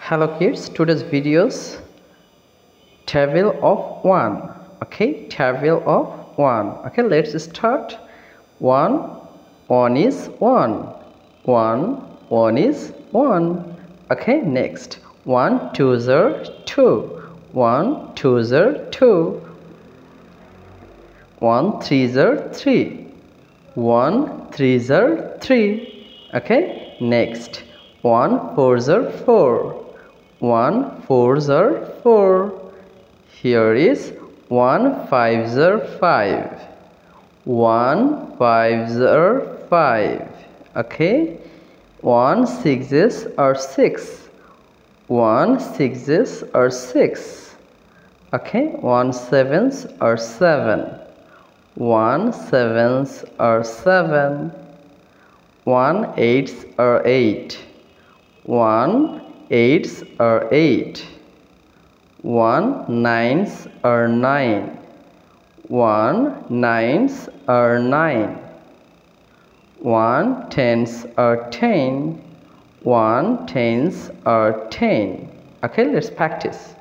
Hello kids, today's videos table of 1. Okay, table of 1. Okay, let's start. 1 is 1. 1 is 1. Okay, next 1 2 are 2. 1 2 are 2. 1 3 are 3. 1 3 are 3. Okay, next 1 4 are 4. 1 4 are 4. Here is 1 5 are 5. 1 5 are 5. Okay, 1 6 are 6. 1 6 are 6. Okay, 1 7 are 7. 1 7 are 7. 1 8 are 8. 1 8 are 8. 1 9 are 9. 1 9 are 9. 1 10 are 10. 1 10 are 10. Okay, let's practice.